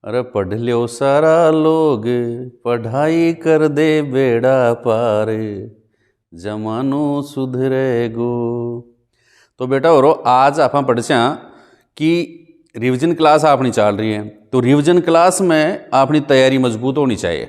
अरे पढ़ लियो सारा लोग, पढ़ाई कर दे बेड़ा पार, जमानो सुधरेगो। तो बेटा और आज आप पढ़सा कि रिवीजन क्लास अपनी चल रही है, तो रिवीजन क्लास में अपनी तैयारी मजबूत होनी चाहिए,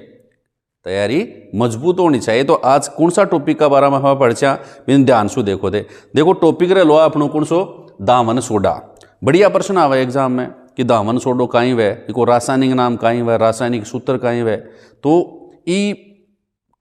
तैयारी मजबूत होनी चाहिए। तो आज कौन सा टॉपिक का बारे में हम पढ़सा बिन ध्यान से देखो टॉपिक रे लो अपनों कौन सो दामन सोडा। बढ़िया प्रश्न आवे एग्जाम में कि दामन सोडो कहीं वह, इको रासायनिक नाम कहीं वह, रासायनिक सूत्र कहीं वह। तो ई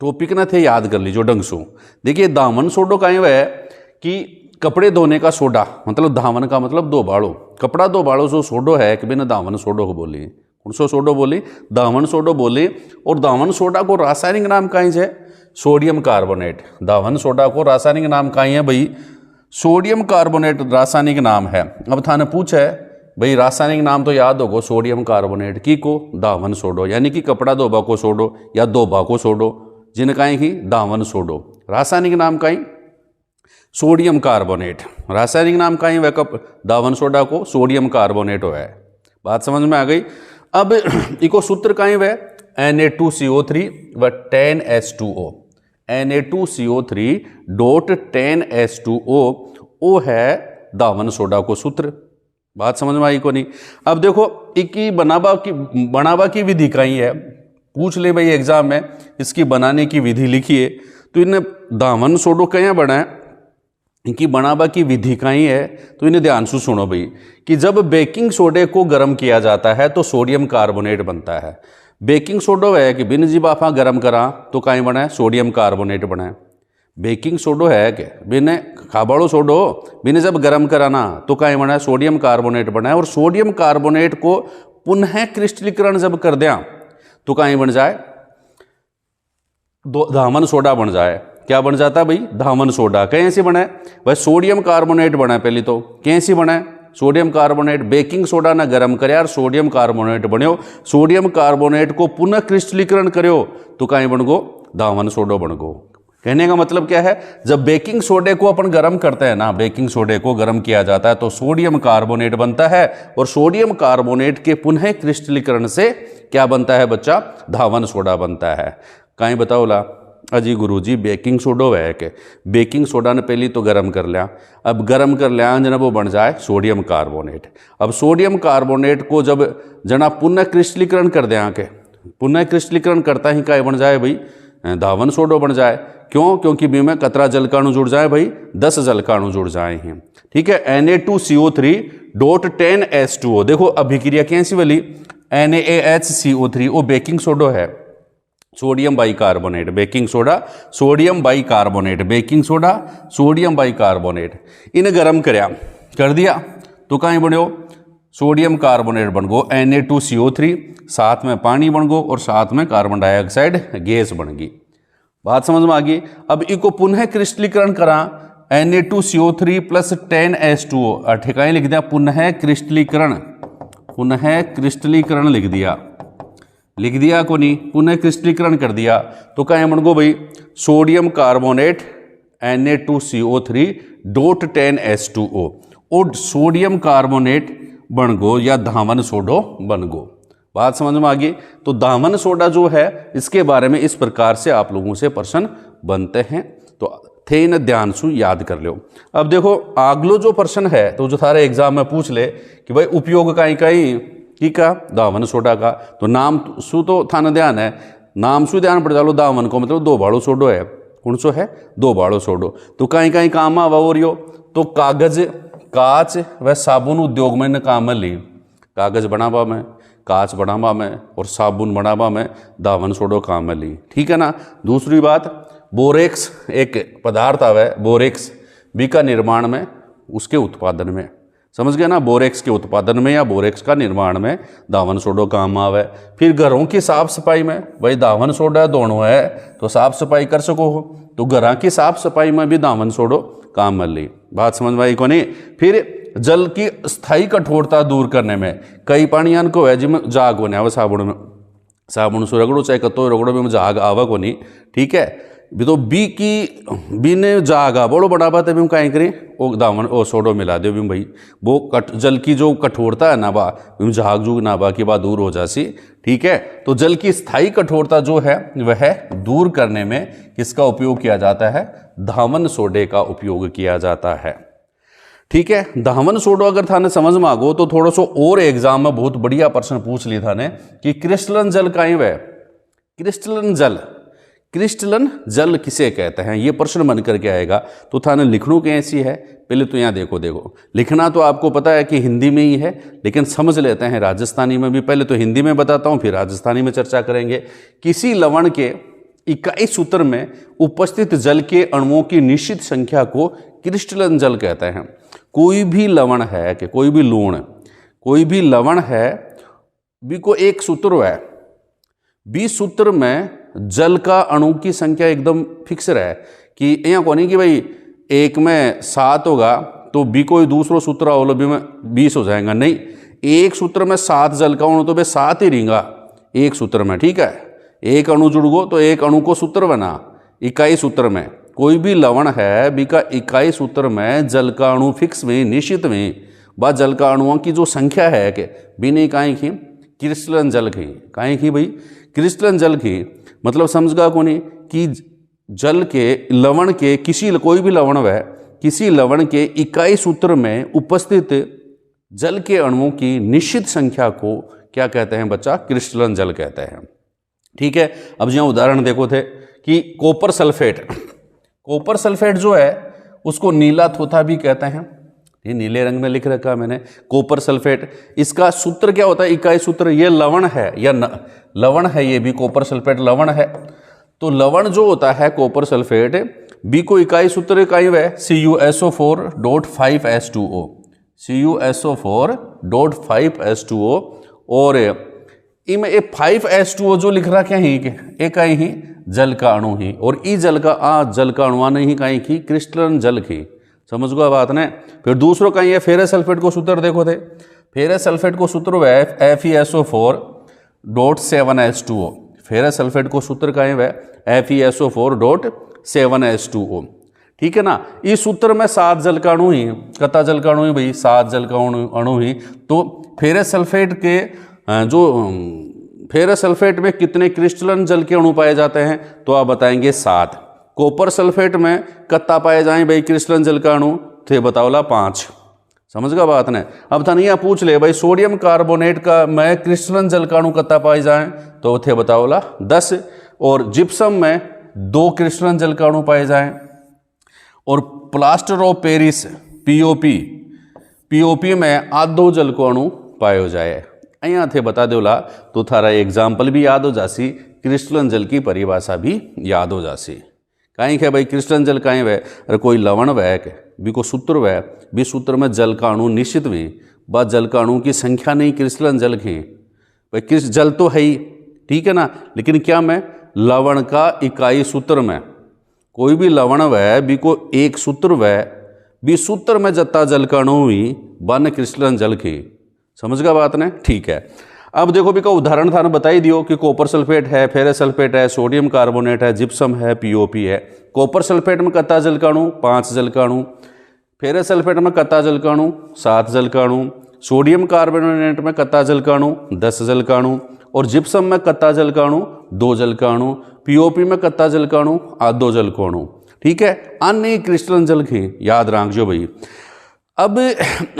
टॉपिक ना थे याद कर लीजिए ढंग से। देखिए दामन सोडो कहीं वह कि कपड़े धोने का सोडा, मतलब धावन का मतलब दो बाड़ो, कपड़ा दो बाड़ो जो सोडो है कि बिना दामन सोडो को बोली, कौन सो सोडो बोली, दामन सोडो बोली। और दामन सोडा को रासायनिक नाम कहीं है सोडियम कार्बोनेट। दामन सोडा को रासायनिक नाम कहीं है भाई सोडियम कार्बोनेट रासायनिक नाम है। अब थाने पूछे भाई रासायनिक नाम तो याद होगो सोडियम कार्बोनेट की को दामन सोडो, यानी कि कपड़ा धोबा को सोडो या धोबा को सोडो, जिन कहीं की दामन सोडो। रासायनिक नाम कहीं सोडियम कार्बोनेट, रासायनिक नाम कहीं वह कप दामन सोडा को सोडियम कार्बोनेट है। बात समझ में आ गई। अब इको सूत्र कहीं वह Na2CO3 व 10H2O, Na2CO3 डॉट 10H2O ओ है दामन सोडा को सूत्र। बात समझ में आई को नहीं। अब देखो इकी बनावा की विधि कहीं है, पूछ ले भाई एग्जाम में इसकी बनाने की विधि लिखिए। तो इन्हें दामन सोडो कहीं बना है, इनकी बनावा की विधि कहीं है, तो इन्हें ध्यान से सुनो भाई कि जब बेकिंग सोडे को गर्म किया जाता है तो सोडियम कार्बोनेट बनता है। बेकिंग सोडो है कि बिन जब आप गर्म करा तो कहीं बना है सोडियम कार्बोनेट बना है। बेकिंग सोडो है कि बिन खाबाड़ो सोडो बिन जब गर्म कराना तो कहीं बना है सोडियम कार्बोनेट बना है। और सोडियम कार्बोनेट को पुनः क्रिस्टलीकरण जब कर दिया तो कहीं बन जाए दामन सोडा बन जाए। क्या बन जाता है भाई दामन सोडा। कैसे बना है भाई सोडियम कार्बोनेट बना है। पहले तो कैसे बना है सोडियम कार्बोनेट, बेकिंग सोडा ना गर्म करे यार सोडियम कार्बोनेट बनो। सोडियम कार्बोनेट को पुनः क्रिस्टलीकरण करो तो कहीं बन गो दामन सोडो बन गो। कहने का मतलब क्या है, जब बेकिंग सोडे को अपन गर्म करते हैं ना, बेकिंग सोडे को गर्म किया जाता है तो सोडियम कार्बोनेट बनता है। और सोडियम कार्बोनेट के पुनः क्रिस्टलीकरण से क्या बनता है बच्चा, दामन सोडा बनता है। कहीं बताओ ला अजी गुरुजी बेकिंग सोडो है कि बेकिंग सोडा ने पहले तो गर्म कर लिया, अब गर्म कर लिया जना वो बन जाए सोडियम कार्बोनेट। अब सोडियम कार्बोनेट को जब जना पुनः क्रिस्टलीकरण कर दें के पुनः क्रिस्टलीकरण करता ही क्या बन जाए भाई दामन सोडो बन जाए। क्यों, क्योंकि बी में कतरा जलकाणु जुड़ जाए भाई 10 जलकाणु जुड़ जाए हैं। ठीक है। Na2CO3 dot 10H2O। देखो अभिक्रिया कैसी वाली NaHCO3 वो बेकिंग सोडो है, sodium bicarbonate, baking soda sodium bicarbonate, baking soda sodium bicarbonate. इन्हें गर्म कर दिया तो कहीं बनो सोडियम कार्बोनेट बन गो Na2CO3, साथ में पानी बन गो और साथ में कार्बन डाइऑक्साइड गैस बन गई। बात समझ में आ गई। अब इको पुनः क्रिस्टलीकरण करा Na2CO3 प्लस 10H2O ठिकाने लिख दिया पुनः क्रिस्टलीकरण, पुनः क्रिस्टलीकरण लिख दिया को नहीं, पुनः क्रिस्टलीकरण कर दिया तो क्या बन गो भाई sodium carbonate Na2CO3 dot 10H2O और सोडियम कार्बोनेट बन गो या दामन सोडो बन गो। बात समझ में आ गई। तो दामन सोडा जो है इसके बारे में इस प्रकार से आप लोगों से प्रश्न बनते हैं, तो थे इन ध्यान से याद कर लो। अब देखो अगलो जो प्रश्न है तो जो थारे एग्जाम में पूछ ले कि भाई उपयोग कहीं की का दामन सोडा का, तो नाम सु तो थाना ध्यान है, नाम सु ध्यान पड़ जालो दामन को मतलब दो बाड़ो सोडो है, कौन सो है दो बाड़ो सोडो। तो कहीं काम आवा और यो तो कागज कांच व साबुन उद्योग में काम में ली, कागज बनावा में, कांच बनावा में और साबुन बनावा में दामन सोडो काम में ली। ठीक है ना। दूसरी बात बोरेक्स एक पदार्थ आवे, बोरेक्स बी का निर्माण में उसके उत्पादन में, समझ गया ना, बोरेक्स के उत्पादन में या बोरेक्स का निर्माण में दामन सोडो काम आवे। फिर घरों की साफ सफाई में भाई दामन सोडा दोनों है तो साफ सफाई कर सको हो, तो घरों की साफ सफाई में भी दामन सोडो काम में ली। बात समझ में आई को नहीं। फिर जल की स्थायी कठोरता दूर करने में कई पानियान को है जिसमें जाग होने आवे, साबुन में साबुन से रगड़ो चाहे कतो रगड़ो में जाग आवा को नहीं। ठीक है। भी तो बी ने जागा बोलो बढ़ावा तभी हम कहीं करें वो दामन ओ सोडो मिला दो भी भाई वो जल की जो कठोरता है ना बा झाग जूग ना बा की बात दूर हो जासी। ठीक है, तो जल की स्थायी कठोरता जो है वह दूर करने में किसका उपयोग किया जाता है? धामन सोडे का उपयोग किया जाता है। ठीक है, धामन सोडो अगर थाने समझ में आगो तो थोड़ा सा और एग्जाम में बहुत बढ़िया प्रश्न पूछ ली थाने कि क्रिस्टलन जल कहीं वह क्रिस्टलन जल किसे कहते हैं, ये प्रश्न बन करके आएगा। तो थाने लिखनू कैसी है पहले तो यहाँ देखो लिखना तो आपको पता है कि हिंदी में ही है, लेकिन समझ लेते हैं राजस्थानी में भी। पहले तो हिंदी में बताता हूँ फिर राजस्थानी में चर्चा करेंगे। किसी लवण के इकाई सूत्र में उपस्थित जल के अणुओं की निश्चित संख्या को क्रिस्टलन जल कहते हैं। कोई भी लवण है कि कोई भी लूण कोई भी लवण है बी को एक सूत्र है, बी सूत्र में जल का अणु की संख्या एकदम फिक्स रहे कि यहाँ को नहीं कि भाई एक में 7 होगा तो बी कोई दूसरो सूत्र होलो बी में 20 हो जाएगा, नहीं, एक सूत्र में 7 जल का अणु तो बे 7 ही रहेगा एक सूत्र में। ठीक है, एक अणु जुड़ गो तो एक अणु को सूत्र बना इकाई सूत्र में। कोई भी लवण है बी का इकाई सूत्र में जल का अणु फिक्स में निश्चित में बा जल का अणुओं की जो संख्या है कि बी ने काई की क्रिस्टलन जल की काई की भाई क्रिस्टलन जल की मतलब समझ गा कोनी कि जल के लवण के कोई भी लवण वह किसी लवण के इकाई सूत्र में उपस्थित जल के अणुओं की निश्चित संख्या को क्या कहते हैं बच्चा? क्रिस्टलन जल कहते हैं। ठीक है, अब यहाँ उदाहरण देखो थे कि कॉपर सल्फेट जो है उसको नीला थोथा भी कहते हैं, ये नीले रंग में लिख रखा है मैंने कॉपर सल्फेट। इसका सूत्र क्या होता है? इकाई सूत्र। ये लवण है या लवण है, ये भी कॉपर सल्फेट लवण है। तो लवण जो होता है कॉपर सल्फेट बी को इकाई सूत्र इकाई वह CuSO4.5H2O CuSO4.5H2O और इनमें 5H2O जो लिख रहा क्या ही इकाई ही जल का अणु ही और ई जल का जल का अणुआ नहीं कहीं की क्रिस्टलन जल की। समझ गो बात ने। फिर दूसरों कहीं है फेरस सल्फेट को सूत्र देखो थे, फेरस सल्फेट को सूत्र वह FeSO4.7H2O। फेरस सल्फेट को सूत्र कहीं वह FeSO4.7H2O। ठीक है ना, इस सूत्र में 7 जल का अणु ही कता जल का अणु ही भाई 7 जल का अणु ही। तो फेरस सल्फेट के जो फेरस सल्फेट में कितने क्रिस्टलन जल के अणु पाए जाते हैं? तो आप बताएंगे 7। कॉपर सल्फेट में कत्ता पाए जाएं भाई क्रिस्टलन जल का अणु? थे बताओला 5। समझ गया बात ने। अब थानिया पूछ ले भाई सोडियम कार्बोनेट का में क्रिस्टलन जल का अणु कत्ता पाए जाएं? तो थे बताओला 10। और जिप्सम में 2 क्रिस्टलन जल का अणु पाए जाएं। और प्लास्टर ऑफ पेरिस पीओपी में आधो जल को अणु पायो जाए। यहाँ थे बता दोला तो थारा एग्जाम्पल भी याद हो जासी, क्रिस्टलन जल की परिभाषा भी याद हो जासी। कहीं है भाई क्रिस्टलन जल कहीं वह अरे कोई लवण वह भी को सूत्र वह भी सूत्र में जल का अणु निश्चित हुई बा जल का अणु की संख्या नहीं क्रिस्टलन जल की भाई क्रिस्ट जल तो है ही। ठीक है ना, लेकिन क्या मैं लवण का इकाई सूत्र में कोई भी लवण वह भी को एक सूत्र वह भी सूत्र में जत्ता जल का अणु हुई बन क्रिस्टलन जल की। समझ गया बात ने। ठीक है, अब देखो भी का उदाहरण था ना बताई दियो कि कॉपर सल्फेट है, फेरस सल्फेट है, सोडियम कार्बोनेट है, जिप्सम है, पीओपी है। कॉपर सल्फेट में कत्ता जल का अणु 5 जल का अणु, फेरस सल्फेट में कत्ता जल का अणु 7 जल का अणु, सोडियम कार्बोनेट में कत्ता जल का अणु 10 जल का अणु और जिप्सम में कत्ता जल का अणु 2 जल का अणु, पीओपी में कत्ता जल का अणु 2 जल का अणु। ठीक है, अन्य क्रिस्टलन जल की याद रखियो भाई। अब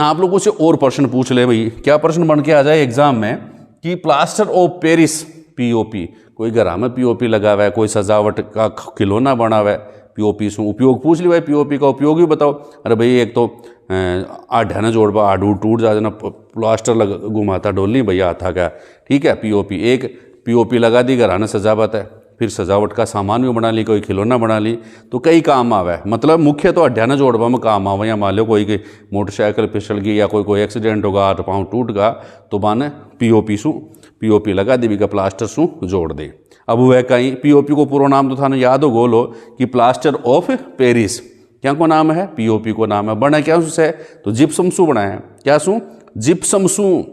आप लोगों से और प्रश्न पूछ ले भाई, क्या प्रश्न बन के आ जाए एग्जाम में कि प्लास्टर ऑफ पेरिस पीओपी, कोई घरा में पीओपी लगा हुआ है, कोई सजावट का खिलौना बना हुआ है पीओपी से उपयोग पूछ ली भाई, पीओपी का उपयोग भी बताओ। अरे भाई एक तो आढ़ न जोड़बा आडू टूट जा ना प्लास्टर लग घुमाता डोलनी भैया आता क्या। ठीक है, पीओपी एक पीओपी लगा दी घरा ने सजावट है, फिर सजावट का सामान भी बना ली, कोई खिलौना बना ली, तो कई काम आवे। मतलब मुख्य तो अड्डा न जोड़वा में काम आवे। या मान लो कोई मोटरसाइकिल फिसल गई या कोई एक्सीडेंट होगा तो पाँव टूट गया तो बाने पीओपी लगा दी का प्लास्टर सू जोड़ दे। अब वह कहीं पीओपी को पूरा नाम तो थाने याद हो गोलो कि प्लास्टर ऑफ पेरिस क्या को नाम है? पीओपी को नाम है। बना क्या से? तो जिप्सम सू बना है। क्या सू? जिप्सम सू।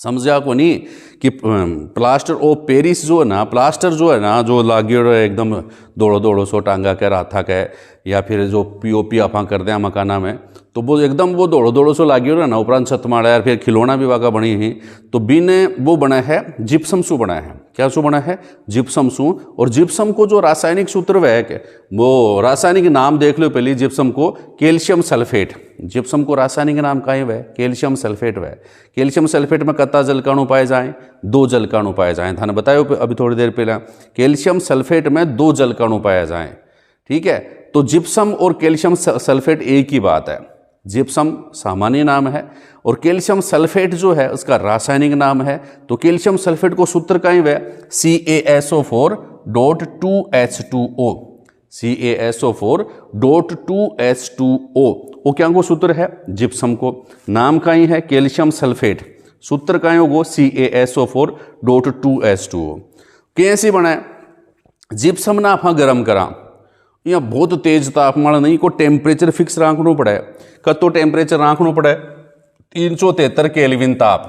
समझा को नहीं कि प्लास्टर ऑफ पेरिस जो है ना, प्लास्टर जो है ना, जो लागियो एकदम दौड़ो दौड़ो सो टांगा के राथा के, या फिर जो पीओपी आपा कर दें मकाना में, तो वो एकदम वो दौड़ो दौड़ो सो लागियो ना, उपरांत छत माड़ा यार, फिर खिलौना भी वाका बनी ही, तो बिन वो बना है जिप्सम सू बना है। क्या सू बना है? जिप्सम सू। और जिप्सम को जो रासायनिक सूत्र वह है, वो रासायनिक नाम देख लो पहले जिप्सम को, कैल्शियम सल्फेट। जिप्सम को रासायनिक नाम का है वह कैल्शियम सल्फेट। वह कैल्शियम सल्फेट में कितना जलकाणु पाए जाएं? 2 जलकाणु पाए जाएं। थाने बतायो अभी थोड़ी देर पहले, कैल्शियम सल्फेट में 2 जलकाणु पाए जाएं। ठीक है, तो जिप्सम और कैल्शियम सल्फेट एक ही बात है। जिप्सम सामान्य नाम है और कैल्शियम सल्फेट जो है उसका रासायनिक नाम है। तो कैल्शियम सल्फेट को सूत्र का ही वह CaSO4.2H2O, CaSO4.2H2O, वो क्या को सूत्र है? जिप्सम को। नाम का ही है कैल्शियम सल्फेट, सूत्र का ही वो CaSO4.2H2O। कैसे बना है? जिप्सम ना आप गर्म करा, यहाँ बहुत तेज तापमान नहीं को टेम्परेचर फिक्स रखना पड़े। कतो टेम्परेचर रखना पड़े? 373 केल्विन ताप,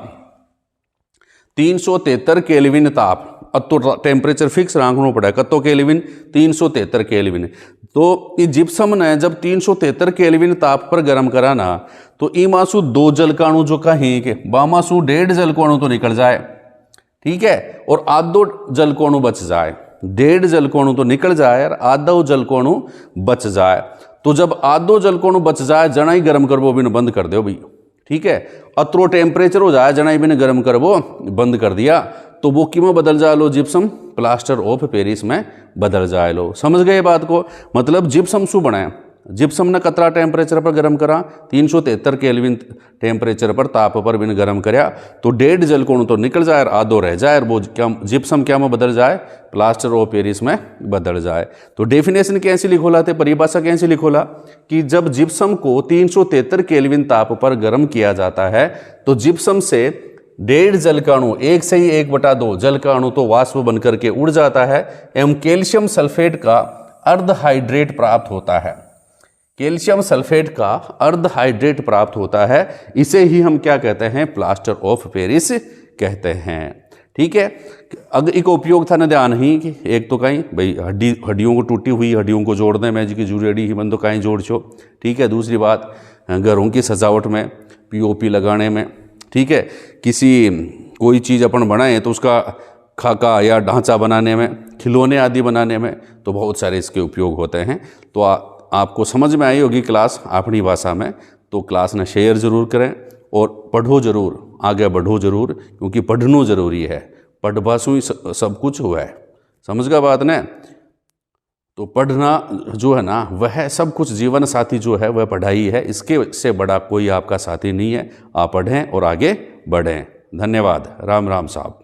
373 केल्विन ताप। तो टेम्परेचर फिक्स रखना पड़े, कतो केल्विन? 373 केल्विन। तो ये जिप्सम ने जब 373 केल्विन ताप पर गर्म करा ना, तो ई मासू 2 जलकाणु जो कहीं के बामासू 1.5 जलकाणु तो निकल जाए। ठीक है, और आधो जलकाणु बच जाए। 1.5 जलकोणु तो निकल जाए और आधो जलकोणु बच जाए। तो जब आधो जलकोणु बच जाए, जना ही गर्म करबो बिन बंद कर दो भाई। ठीक है, अतरो टेम्परेचर हो जाए, जना ही बिन गर्म करबो बंद कर दिया, तो वो किमें बदल जाए लो? जिप्सम प्लास्टर ऑफ पेरिस में बदल जाए लो। समझ गए बात को? मतलब जिप्सम शू बनाए? जिप्सम ने कतरा टेम्परेचर पर गर्म करा? 373 केल्विन टेम्परेचर पर ताप पर बिन गर्म करया, तो 1.5 जलकोणु तो निकल जाए और आधो रह जाए, और वो क्या जिप्सम क्या में बदल जाए? प्लास्टर ऑफ पेरिस में बदल जाए। तो डेफिनेशन कैसे लिखोला थे, परिभाषा कैसे लिखोला कि जब जिप्सम को 373 केल्विन ताप पर गर्म किया जाता है, तो जिप्सम से 1.5 जलकाणु, 1 से ही 1/2 जलकाणु तो वाष्प बनकर के उड़ जाता है एवं कैल्शियम सल्फेट का अर्धहाइड्रेट प्राप्त होता है। कैल्शियम सल्फेट का अर्धहाइड्रेट प्राप्त होता है। इसे ही हम क्या कहते हैं? प्लास्टर ऑफ पेरिस कहते हैं। ठीक है, अगर एक उपयोग था न ध्यान ही कि एक तो कहीं भाई हड्डियों को, टूटी हुई हड्डियों को जोड़ने में जी जुड़ेड़ी ही बंद तो कहीं जोड़ छो। ठीक है, दूसरी बात घरों की सजावट में, पीओपी लगाने में। ठीक है, किसी कोई चीज़ अपन बनाए तो उसका खाका या ढांचा बनाने में, खिलौने आदि बनाने में, तो बहुत सारे इसके उपयोग होते हैं। तो आपको समझ में आई होगी क्लास अपनी भाषा में। तो क्लास ने शेयर ज़रूर करें और पढ़ो ज़रूर, आगे बढ़ो ज़रूर, क्योंकि पढ़ना ज़रूरी है। पढ़भासु ही सब कुछ हुआ है। समझ गया बात ने? तो पढ़ना जो है ना, वह सब कुछ, जीवन साथी जो है वह पढ़ाई है। इसके से बड़ा कोई आपका साथी नहीं है। आप पढ़ें और आगे बढ़ें। धन्यवाद। राम राम साहब।